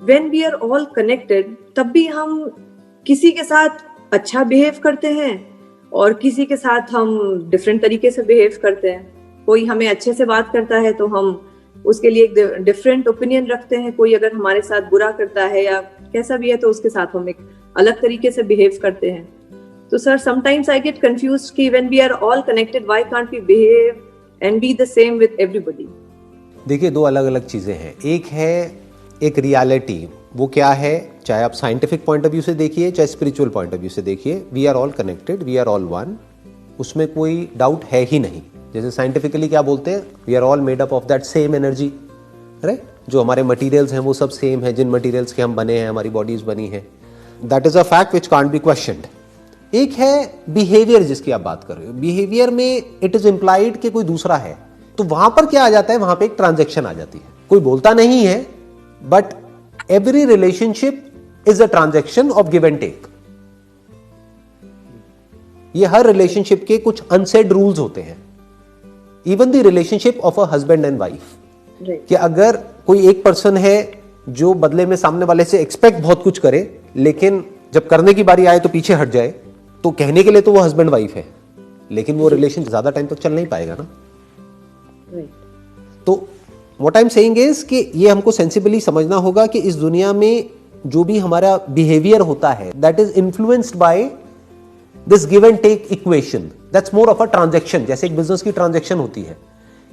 When we are all connected, तब भी हम किसी के साथ अच्छा बिहेव करते हैं और किसी के साथ हम डिफरेंट तरीके से बिहेव करते हैं। कोई हमें अच्छे से बात करता है तो हम उसके लिए एक डिफरेंट ओपिनियन रखते हैं। कोई अगर हमारे साथ बुरा करता है या कैसा भी है तो उसके साथ हम एक अलग तरीके से बिहेव करते हैं। तो sir, sometimes I get confused कि when we are all connected, why can't we behave and be the same with everybody? देखिए, दो अलग अलग चीजें हैं। एक है एक रियलिटी, वो क्या है, चाहे आप साइंटिफिक पॉइंट ऑफ व्यू से देखिए चाहे स्पिरिचुअल पॉइंट ऑफ व्यू से देखिए, we are all connected, we are all one, उसमें कोई डाउट है ही नहीं। जैसे साइंटिफिकली क्या बोलते हैं, we are all made up of that same energy, right? जो हमारे मटेरियल्स हैं वो सब सेम है, जिन मटेरियल्स के हम बने हैं, हमारी बॉडीज बनी है, that is a fact which can't be questioned. एक है बिहेवियर, जिसकी आप बात कर रहे हो। बिहेवियर में इट इज इंप्लाइड कि कोई दूसरा है, तो वहां पर क्या आ जाता है, वहां पे एक ट्रांजैक्शन आ जाती है। कोई बोलता नहीं है, but every relationship is a transaction of give and take. ये हर रिलेशनशिप के कुछ अनसेड रूल्स होते हैं। Even the relationship of a husband and wife, कि अगर कोई एक पर्सन है जो बदले में सामने वाले से एक्सपेक्ट बहुत कुछ करे, लेकिन जब करने की बारी आए तो पीछे हट जाए, तो कहने के लिए तो वो हस्बैंड वाइफ है, लेकिन वो रिलेशन ज्यादा टाइम तक चल नहीं पाएगा ना। तो what I am saying is कि ये हमको सेंसिबली समझना होगा कि इस दुनिया में जो भी हमारा बिहेवियर होता है, that is influenced by this give and take equation. That's more of a transaction. जैसे एक बिजनेस की ट्रांजैक्शन होती है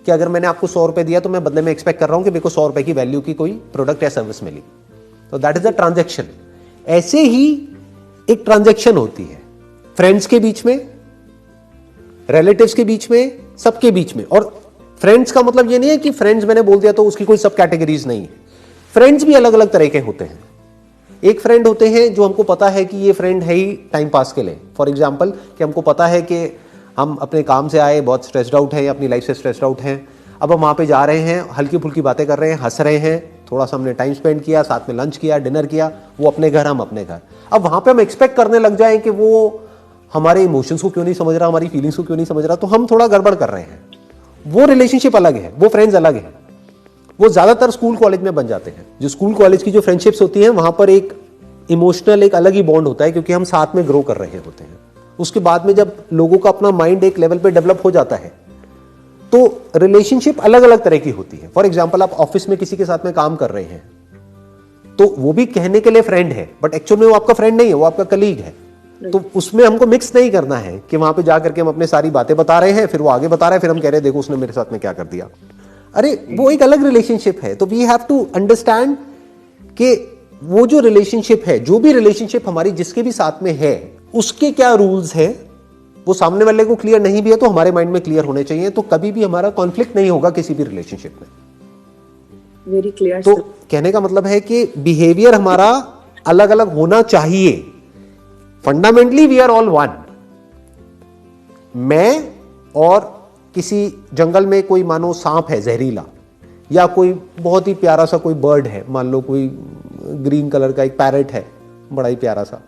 कि अगर मैंने आपको 100 रुपए दिया तो मैं बदले में एक्सपेक्ट कर रहा हूं कि मेरे को 100 रुपए की वैल्यू की कोई प्रोडक्ट या सर्विस मिली, तो दैट इज अ ट्रांजैक्शन। ऐसे ही एक ट्रांजैक्शन होती है फ्रेंड्स के बीच में, रिलेटिव्स के बीच में, सबके बीच में। और फ्रेंड्स का मतलब ये नहीं है कि फ्रेंड्स मैंने बोल दिया तो उसकी कोई सब कैटेगरीज नहीं है। फ्रेंड्स भी अलग अलग तरह के होते हैं। एक फ्रेंड होते हैं जो हमको पता है कि ये फ्रेंड है ही टाइम पास के लिए। फॉर एग्जाम्पल, कि हमको पता है कि हम अपने काम से आए, बहुत स्ट्रेस्ड आउट है या अपनी लाइफ से स्ट्रेस्ड आउट हैं, अब हम वहाँ पे जा रहे हैं, हल्की फुल्की बातें कर रहे हैं, हंस रहे हैं, थोड़ा सा हमने टाइम स्पेंड किया, साथ में लंच किया, डिनर किया, वो अपने घर, हम अपने घर। अब वहाँ पे हम एक्सपेक्ट करने लग जाएं कि वो हमारे इमोशंस को क्यों नहीं समझ रहा, हमारी फीलिंग्स को क्यों नहीं समझ रहा, तो हम थोड़ा गड़बड़ कर रहे हैं। वो रिलेशनशिप अलग है, वो फ्रेंड्स अलग है। वो ज्यादातर स्कूल कॉलेज में बन जाते हैं। जो स्कूल कॉलेज की जो फ्रेंडशिप्स होती हैं, वहां पर एक इमोशनल एक अलग ही बॉन्ड होता है, क्योंकि हम साथ में ग्रो कर रहे होते हैं। उसके बाद में जब लोगों का अपना माइंड एक लेवल पे डेवलप हो जाता है, तो रिलेशनशिप अलग अलग तरह की होती है। फॉर एग्जाम्पल, आप ऑफिस में किसी के साथ में काम कर रहे हैं, तो वो भी कहने के लिए फ्रेंड है, बट एक्चुअल में वो आपका फ्रेंड नहीं है, वो आपका कलीग है। तो उसमें हमको मिक्स नहीं करना है कि वहां पे जाकर के हम अपने सारी बातें बता रहे हैं, फिर वो आगे बता रहे हैं, फिर हम कह रहे हैं देखो उसने मेरे साथ में क्या कर दिया। अरे वो एक अलग रिलेशनशिप है। तो वी हैव टू अंडरस्टैंड कि वो जो रिलेशनशिप है, जो भी रिलेशनशिप हमारी जिसके भी साथ में है, उसके क्या रूल्स हैं, वो सामने वाले को क्लियर नहीं भी है तो हमारे माइंड में क्लियर होने चाहिए। तो कभी भी हमारा कॉन्फ्लिक्ट नहीं होगा किसी भी रिलेशनशिप में। Very clear. तो कहने का मतलब है कि बिहेवियर हमारा अलग अलग होना चाहिए। Fundamentally we are all one. मैं और किसी जंगल में कोई मानो सांप है जहरीला, या कोई बहुत ही प्यारा सा कोई बर्ड है, मान लो कोई ग्रीन कलर का एक पैरेट है बड़ा ही प्यारा सा,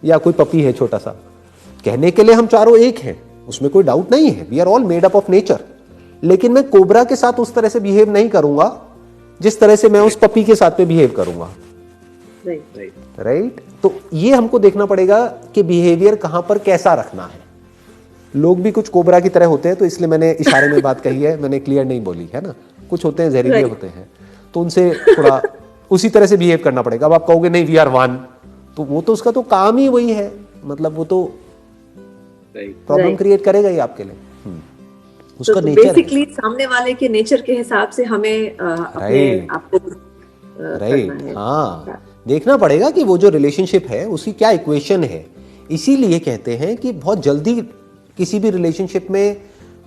या कोई पपी है छोटा सा, कहने के लिए हम चारों एक हैं, उसमें कोई डाउट नहीं है। We are all made up of nature. लेकिन मैं कोबरा के साथ उस तरह से बिहेव नहीं करूंगा जिस तरह से मैं उस पपी के साथ में बिहेव करूंगा। राइट। तो ये हमको देखना पड़ेगा कि बिहेवियर कहां पर कैसा रखना है। लोग भी कुछ कोबरा की तरह होते हैं, तो इसलिए मैंने इशारे में बात कही है, मैंने क्लियर नहीं बोली है ना। कुछ होते हैं जहरीले होते हैं, तो उनसे थोड़ा उसी तरह से बिहेव करना पड़ेगा। अब आप कहोगे नहीं वी आर वन, तो वो तो उसका तो काम ही वही है, मतलब वो तो प्रॉब्लम क्रिएट करेगा ही आपके लिए। उसका तो नेचर बेसिकली सामने वाले के नेचर के हिसाब से हमें अपने आपको राइट। हाँ, देखना पड़ेगा कि वो जो रिलेशनशिप है उसकी क्या इक्वेशन है। इसीलिए कहते हैं कि बहुत जल्दी किसी भी रिलेशनशिप में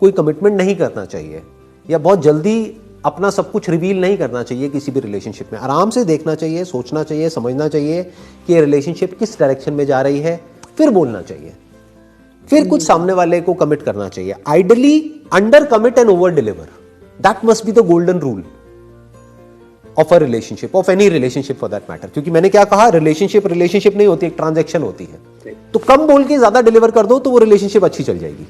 कोई कमिटमेंट नहीं करना चाहिए, या बहुत जल्दी अपना सब कुछ रिवील नहीं करना चाहिए किसी भी रिलेशनशिप में। आराम से देखना चाहिए, सोचना चाहिए, समझना चाहिए कि ये रिलेशनशिप किस डायरेक्शन में जा रही है, फिर बोलना चाहिए, फिर कुछ सामने वाले को कमिट करना चाहिए। Ideally under commit and over deliver, that must be the golden rule of a relationship, of any relationship for that matter. क्योंकि मैंने क्या कहा, रिलेशनशिप नहीं होती, एक ट्रांजैक्शन होती है। तो कम बोल के ज्यादा डिलीवर कर दो तो वो रिलेशनशिप अच्छी चल जाएगी।